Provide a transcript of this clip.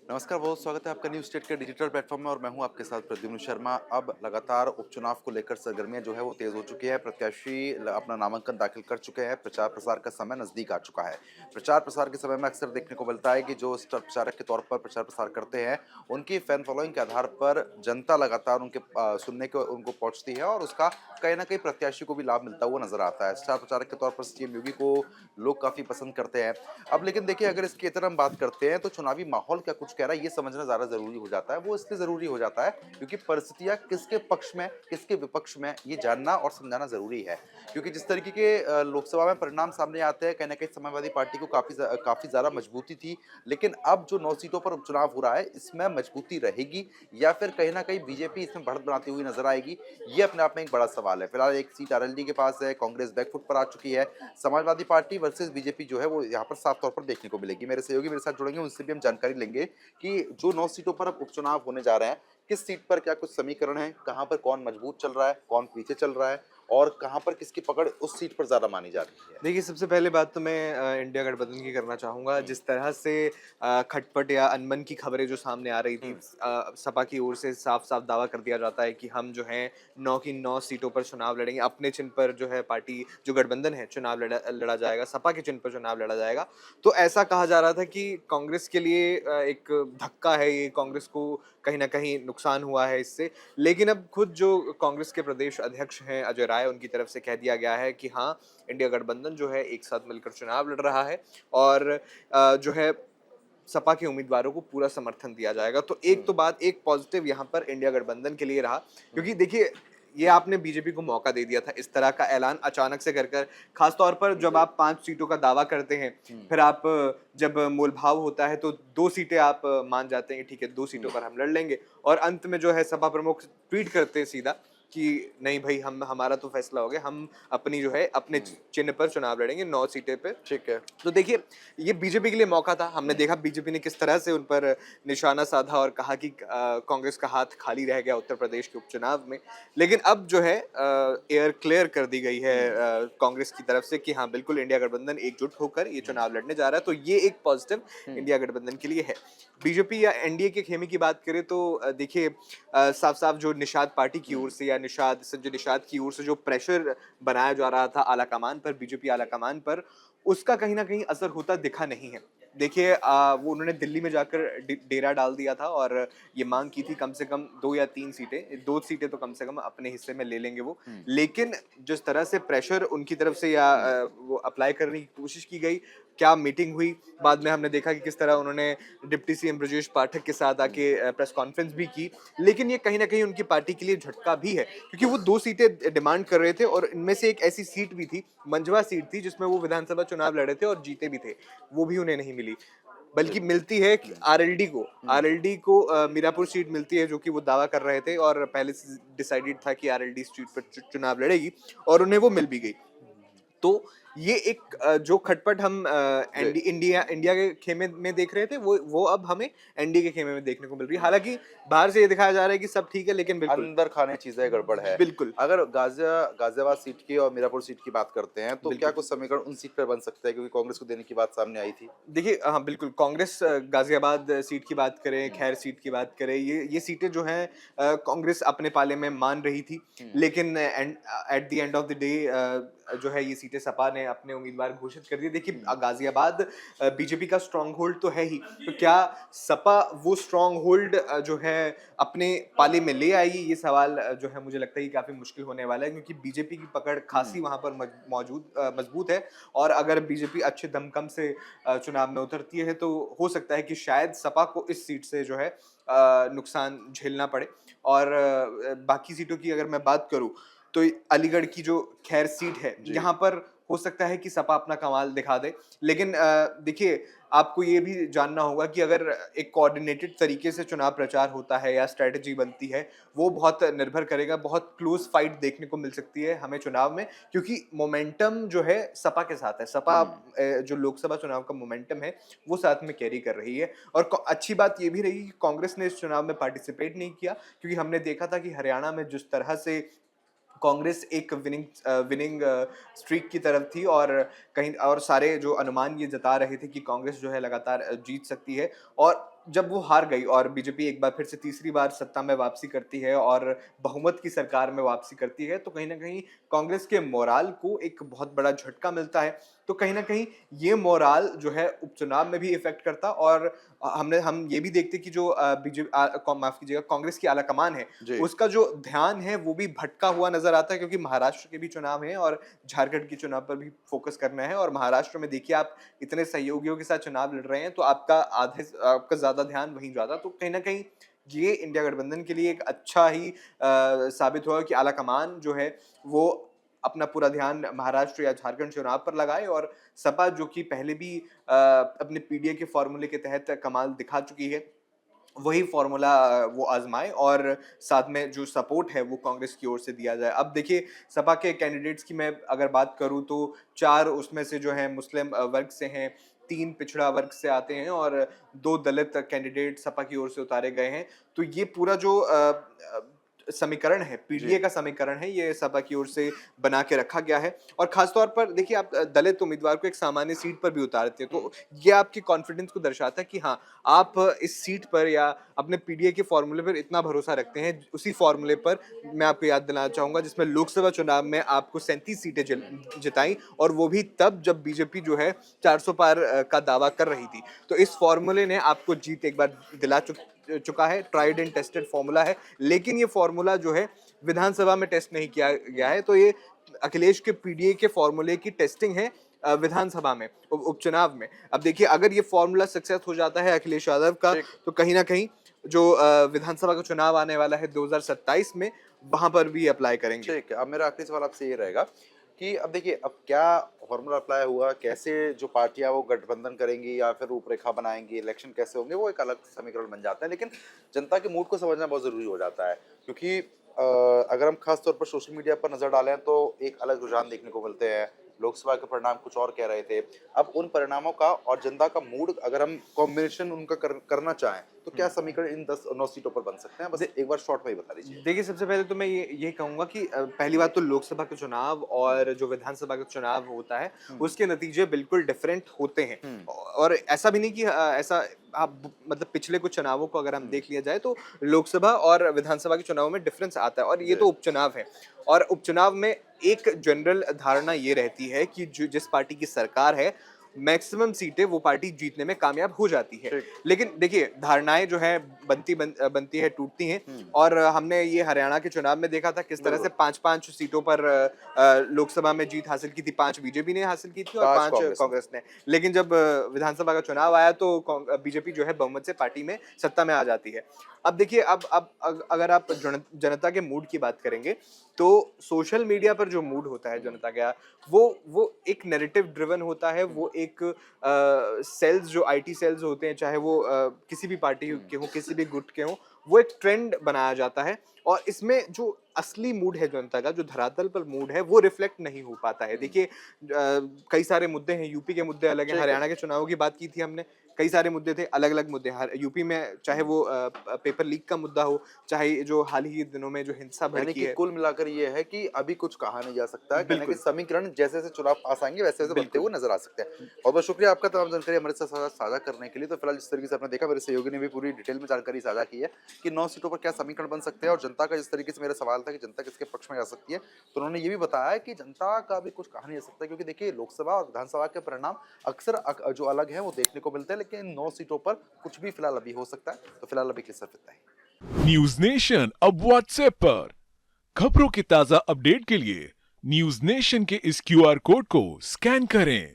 नमस्कार, बहुत स्वागत है आपका न्यूज़ स्टेट के डिजिटल प्लेटफॉर्म में और मैं हूं आपके साथ प्रद्युम्न शर्मा। अब लगातार उपचुनाव को लेकर सरगर्मियां जो है वो तेज हो चुकी है। प्रत्याशी अपना नामांकन दाखिल कर चुके हैं। प्रचार प्रसार का समय नजदीक आ चुका है। प्रचार प्रसार के समय में अक्सर देखने को मिलता है कि जो स्टार प्रचारक के तौर पर प्रचार प्रसार करते हैं, उनकी फैन फॉलोइंग के आधार पर जनता लगातार उनके सुनने को उनको पहुंचती है और उसका कहीं ना कहीं प्रत्याशी को भी लाभ मिलता हुआ नजर आता है। स्टार प्रचारक के तौर पर सीएम योगी को लोग काफी पसंद करते हैं। अब लेकिन देखिए, अगर इसकी इतर हम बात करते हैं तो चुनावी माहौल क्या कुछ कह रहा है ये समझना ज़्यादा ज़रूरी हो जाता है। वो इसलिए ज़रूरी हो जाता है क्योंकि परिस्थितियाँ किसके पक्ष में, किसके विपक्ष में ये जानना और समझाना ज़रूरी है। क्योंकि जिस तरीके के लोकसभा में परिणाम सामने आते हैं, कहीं न कहीं समाजवादी पार्टी को काफ़ी ज़्यादा मजबूती थी। लेकिन अब जो 9 सीटों पर उपचुनाव हो रहा है, इसमें मजबूती रहेगी या फिर कहीं न कहीं बीजेपी इसमें बढ़त बनाती हुई नज़र आएगी? ये अपने आप में एक बड़ा सवाल है। फिलहाल एक सीट आरएलडी के पास है, कांग्रेस बैकफुट पर आ चुकी है। समाजवादी पार्टी वर्सेस बीजेपी जो है वो यहाँ पर साफ तौर पर देखने को मिलेगी। मेरे सहयोगी मेरे साथ जुड़ेंगे, उनसे भी हम जानकारी लेंगे कि जो 9 सीटों पर अब उपचुनाव होने जा रहे हैं, किस सीट पर क्या कुछ समीकरण है, कहाँ पर कौन मजबूत चल रहा है, कौन पीछे चल रहा है और कहाँ पर किसकी पकड़ उस सीट पर ज़्यादा मानी जा रही है? देखिए, सबसे पहले बात तो मैं इंडिया गठबंधन की करना चाहूँगा। हुँ, जिस तरह से खटपट या अनबन की खबरें जो सामने आ रही थी, हुँ, सपा की ओर से साफ-साफ दावा कर दिया जाता है कि हम जो हैं 9 की 9 सीटों पर चुनाव लड़ेंगे। अपने चिन्ह पर जो है पार्टी जो गठबंधन है चुनाव लड़ा लड़ा जाएगा, सपा के चिन्ह पर चुनाव लड़ा जाएगा। तो ऐसा कहा जा रहा था कि कांग्रेस के लिए एक धक्का है ये, कांग्रेस को कहीं न कहीं नुकसान हुआ है इससे। लेकिन अब खुद जो कांग्रेस के प्रदेश अध्यक्ष हैं अजय राय, उनकी तरफ से कह दिया गया है कि हाँ, इंडिया गठबंधन जो है एक साथ मिलकर चुनाव लड़ रहा है और जो है सपा के उम्मीदवारों को पूरा समर्थन दिया जाएगा। तो हुँ, एक पॉजिटिव यहाँ पर इंडिया गठबंधन के लिए रहा, हुँ, क्योंकि देखिए ये आपने बीजेपी को मौका दे दिया था इस तरह का ऐलान अचानक से कर कर, खास तौर पर जब जी, आप 5 सीटों का दावा करते हैं, हुँ, फिर आप जब मोलभाव होता है तो 2 सीटें आप मान जाते हैं कि ठीक है 2 सीटों हुँ, पर हम लड़ लेंगे और अंत में जो है सपा प्रमुख ट्वीट करते हैं सीधा कि नहीं भई हम हमारा तो फैसला हो गया, हम अपनी जो है अपने हुँ, चिन्ह पर चुनाव लड़ेंगे 9 सीटें पे। ठीक है। तो देखिए, ये बीजेपी के लिए मौका था। हमने हुँ, देखा बीजेपी ने किस तरह से उन पर निशाना साधा और कहा कि कांग्रेस का हाथ खाली रह गया उत्तर प्रदेश के उपचुनाव में। लेकिन अब जो है एयर क्लियर कर दी गई है हुँ, कांग्रेस की तरफ से कि हाँ, बिल्कुल इंडिया गठबंधन एकजुट होकर ये हुँ, चुनाव लड़ने जा रहा है। तो ये एक पॉजिटिव हुँ, इंडिया गठबंधन के लिए है। बीजेपी या एनडीए के खेमे की बात करें तो देखिए साफ-साफ जो निषाद पार्टी की ओर हुँ, से या संजय निषाद की ओर से जो प्रेशर बनाया जा रहा था आलाकमान पर, बीजेपी आलाकमान पर, उसका कहीं न कहीं असर होता दिखा नहीं है। देखिए वो उन्होंने दिल्ली में जाकर डेरा डाल दिया था और ये माँग की थी कम से कम 2 या 3 सीटें, 2 सीटें तो कम से कम अपने हिस्से में ले लेंगे वो। हुँ, लेकिन जिस तरह से प्रेशर उनकी तरफ से या हुँ, वो अप्लाई करने की कोशिश की गई, क्या मीटिंग हुई, बाद में हमने देखा कि किस तरह उन्होंने डिप्टी सीएम ब्रजेश पाठक के साथ हुँ, आके प्रेस कॉन्फ्रेंस भी की। लेकिन ये कहीं न कहीं उनकी पार्टी के लिए झटका भी है, क्योंकि वो 2 सीटें डिमांड कर रहे थे और इनमें से एक ऐसी सीट भी थी, मंझवा सीट थी जिसमें वो विधानसभा चुनाव लड़े थे और जीते भी थे। वो भी उन्हें नहीं मिली। बल्कि बिल्कुल। मिलती है कि हुँ, हुँ, आरएलडी को मीरापुर सीट मिलती है जो कि वो दावा कर रहे थे और पहले से डिसाइडेड था कि आरएलडी सीट पर चुनाव लड़ेगी और उन्हें वो मिल भी गई। तो ये एक जो खटपट हम जी। इंडिया इंडिया के खेमे में देख रहे थे वो अब हमें एनडीए के खेमे में देखने को मिल रही है। हालाँकि बाहर से ये दिखाया जा रहा है कि सब ठीक है, लेकिन बिल्कुल, अंदर खाने चीज़ें गड़बड़ है। बिल्कुल, अगर गाज़ियाबाद सीट की और मीरापुर सीट की बात करते हैं, तो क्या बिल्कुल। कुछ समीकरण उन सीट पर बन सकता है क्योंकि कांग्रेस को देने की बात सामने आई थी? देखिए हाँ, बिल्कुल कांग्रेस गाज़ियाबाद सीट की बात करें, हुँ, खैर सीट की बात करें, ये सीटें जो हैं कांग्रेस अपने पाले में मान रही थी। हुँ, लेकिन at the end of the day जो है ये सीटें सपा ने अपने उम्मीदवार घोषित कर दिए। देखिए हुँ, गाज़ियाबाद बीजेपी का स्ट्रॉन्ग होल्ड तो है ही, तो क्या सपा वो स्ट्रॉन्ग होल्ड जो है अपने पाले में ले आएगी? ये सवाल जो है मुझे लगता है कि काफ़ी मुश्किल होने वाला है, क्योंकि बीजेपी की पकड़ खासी हुँ, वहाँ पर मजबूत है और अगर बीजेपी अच्छे दमखम से चुनाव में उतरती है तो हो सकता है कि शायद सपा को इस सीट से जो है नुकसान झेलना पड़े और बाकी सीटों की अगर मैं बात करूँ तो अलीगढ़ की जो खैर सीट है, जी। यहाँ पर हो सकता है कि सपा अपना कमाल दिखा दे। लेकिन देखिए आपको ये भी जानना होगा कि अगर एक कोऑर्डिनेटेड तरीके से चुनाव प्रचार होता है या स्ट्रैटेजी बनती है, वो बहुत निर्भर करेगा, बहुत क्लोज़ फाइट देखने को मिल सकती है हमें चुनाव में, क्योंकि मोमेंटम जो है सपा के साथ है। सपा हुँ, जो लोकसभा चुनाव का मोमेंटम है, वो साथ में कैरी कर रही है और क अच्छी बात ये भी रही कि कांग्रेस ने इस चुनाव में पार्टिसिपेट नहीं किया, क्योंकि हमने देखा था कि हरियाणा में जिस तरह से कांग्रेस एक विनिंग स्ट्रीक की तरफ थी और कहीं और सारे जो अनुमान ये जता रहे थे कि कांग्रेस जो है लगातार जीत सकती है और जब वो हार गई और बीजेपी एक बार फिर से तीसरी बार सत्ता में वापसी करती है और बहुमत की सरकार में वापसी करती है, तो कहीं न कहीं कांग्रेस के मोराल को एक बहुत बड़ा झटका मिलता है। तो कहीं न कहीं ये मोराल जो है उपचुनाव में भी इफ़ेक्ट करता और हम ये भी देखते कि जो माफ़ कीजिएगा कांग्रेस की आलाकमान है, जी। उसका जो ध्यान है वो भी भटका हुआ नज़र आता है क्योंकि महाराष्ट्र के भी चुनाव हैं और झारखंड के चुनाव पर भी फ़ोकस करना है और महाराष्ट्र में देखिए आप इतने सहयोगियों के साथ चुनाव लड़ रहे हैं, तो आपका ज़्यादा ध्यान वहीं जाता। तो कहीं न कहीं ये इंडिया गठबंधन के लिए एक अच्छा ही साबित हुआ कि आलाकमान जो है, वो अपना पूरा ध्यान महाराष्ट्र या झारखंड चुनाव पर लगाए और सपा जो कि पहले भी अपने पीडीए के फ़ॉर्मूले के तहत कमाल दिखा चुकी है, वही फ़ॉर्मूला वो आज़माए और साथ में जो सपोर्ट है वो कांग्रेस की ओर से दिया जाए। अब देखिए सपा के कैंडिडेट्स की मैं अगर बात करूँ तो 4 उसमें से जो हैं मुस्लिम वर्ग से हैं, 3 पिछड़ा वर्ग से आते हैं और 2 दलित कैंडिडेट सपा की ओर से उतारे गए हैं। तो ये पूरा जो समीकरण है, जी। पीडीए का समीकरण है, ये सपा की ओर से बना के रखा गया है और ख़ास तौर पर देखिए आप दलित उम्मीदवार को एक सामान्य सीट पर भी उतारते हैं, तो ये आपके कॉन्फिडेंस को दर्शाता है कि हाँ, आप इस सीट पर या अपने पीडीए के फ़ॉर्मूले पर इतना भरोसा रखते हैं, उसी फ़ॉर्मूले पर मैं आपको याद दिलाना चाहूँगा जिसमें लोकसभा चुनाव में आपको 37 सीटें जिताई और वो भी तब जब बीजेपी जो है 400 पार का दावा कर रही थी। तो इस फ़ॉर्मूले ने आपको जीत एक बार दिला चुका है, ट्राइड एंड टेस्टेड फ़ॉर्मूला है, लेकिन ये फ़ॉर्मूला जो है विधानसभा में टेस्ट नहीं किया गया है, तो ये अखिलेश के पीडीए के फ़ॉर्मूले की टेस्टिंग है विधानसभा में, उपचुनाव में। अब देखिए अगर ये फ़ॉर्मूला सक्सेस हो जाता है अखिलेश यादव का, ठीक। तो कहीं न कहीं जो विधानसभा का चुनाव आने वाला है 2027 में, वहाँ पर भी अप्लाई करेंगे। ठीक है, अब मेरा आखिरी सवाल आपसे ये रहेगा कि अब देखिए अब क्या फॉर्मूला अप्लाई हुआ, कैसे जो पार्टियां वो गठबंधन करेंगी या फिर रूपरेखा बनाएंगी, इलेक्शन कैसे होंगे, वो एक अलग समीकरण बन जाता है। लेकिन जनता के मूड को समझना बहुत ज़रूरी हो जाता है क्योंकि अगर हम खास तौर पर सोशल मीडिया पर नज़र डालें तो एक अलग रुझान देखने को मिलते हैं। लोकसभा के परिणाम कुछ और कह रहे थे। अब उन परिणामों का और जनता का मूड अगर हम कॉम्बिनेशन उनका करना चाहें तो क्या समीकरण इन 10-9 सीटों पर बन सकते हैं? बस एक बार शॉर्ट में ही बता दीजिए। देखिए, सबसे पहले तो मैं ये कहूँगा कि पहली बात तो लोकसभा के चुनाव और जो विधानसभा का चुनाव होता है, उसके नतीजे बिल्कुल डिफरेंट होते हैं। हुँ, और ऐसा भी नहीं कि ऐसा आप मतलब पिछले कुछ चुनावों को अगर हम देख लिया जाए तो लोकसभा और विधानसभा के चुनावों में डिफरेंस आता है और ये जी। तो उपचुनाव है। और उपचुनाव में एक जनरल धारणा ये रहती है कि जिस पार्टी की सरकार है, मैक्सिमम सीटें वो पार्टी जीतने में कामयाब हो जाती है। ठीक। लेकिन देखिए धारणाएँ जो हैं बनती है, टूटती हैं हुँ, और हमने ये हरियाणा के चुनाव में देखा था किस तरह से बिल्कुल। 5-5 सीटों पर लोकसभा में जीत हासिल की थी, 5 बीजेपी ने हासिल की थी और 5 5 कांग्रेस ने। कांग्रेस ने। लेकिन जब विधानसभा का चुनाव आया तो बीजेपी जो है बहुमत से पार्टी में सत्ता में आ जाती है। अब देखिए अब अगर आप जनता के मूड की बात करेंगे, तो सोशल मीडिया पर जो मूड होता है जनता का, वो एक नैरेटिव ड्रिवन होता है, वो एक सेल्स जो आईटी सेल्स होते हैं, चाहे वो किसी भी पार्टी के हों, किसी भी गुट के हों, वो एक ट्रेंड बनाया जाता है और इसमें जो असली मूड है जनता का, जो धरातल पर मूड है, वो रिफ्लेक्ट नहीं हो पाता है। देखिए कई सारे मुद्दे हैं, यूपी के मुद्दे अलग हैं, ठीक है। हरियाणा के चुनावों की बात की थी हमने, कई सारे मुद्दे थे, अलग-अलग मुद्दे हर यूपी में चाहे वो पेपर लीक का मुद्दा हो, चाहे जो हाल ही दिनों में जो हिंसा यानी भड़की कि है। कुल मिलाकर ये है कि अभी कुछ कहा नहीं जा सकता है, कहीं न कहीं बिल्कुल, समीकरण जैसे-जैसे चुनाव पास आएँगे वैसे-वैसे बनते बिल्कुल। हुए नज़र आ सकते हैं। बहुत-बहुत शुक्रिया आपका तमाम जानकारी हमारे साथ साझा करने के लिए। तो फिलहाल जिस तरीके से आपने देखा मेरे सहयोगी ने भी पूरी डिटेल में जानकारी साझा की है कि 9 सीटों पर क्या समीकरण बन सकते हैं और जनता का जिस तरीके से मेरा सवाल था कि जनता किसके पक्ष में जा सकती है, तो उन्होंने ये भी बताया है कि जनता का भी कुछ कहा नहीं जा सकता क्योंकि देखिए लोकसभा और विधानसभा के परिणाम अक्सर जो अलग हैं वो देखने को मिलते हैं, लेकिन 9 सीटों पर कुछ भी फिलहाल अभी हो सकता है। तो फिलहाल अभी के लिए सिर्फ इतना ही। न्यूज नेशन अब व्हाट्सएप पर खबरों के ताजा अपडेट के लिए न्यूज नेशन के इस क्यूआर कोड को स्कैन करें।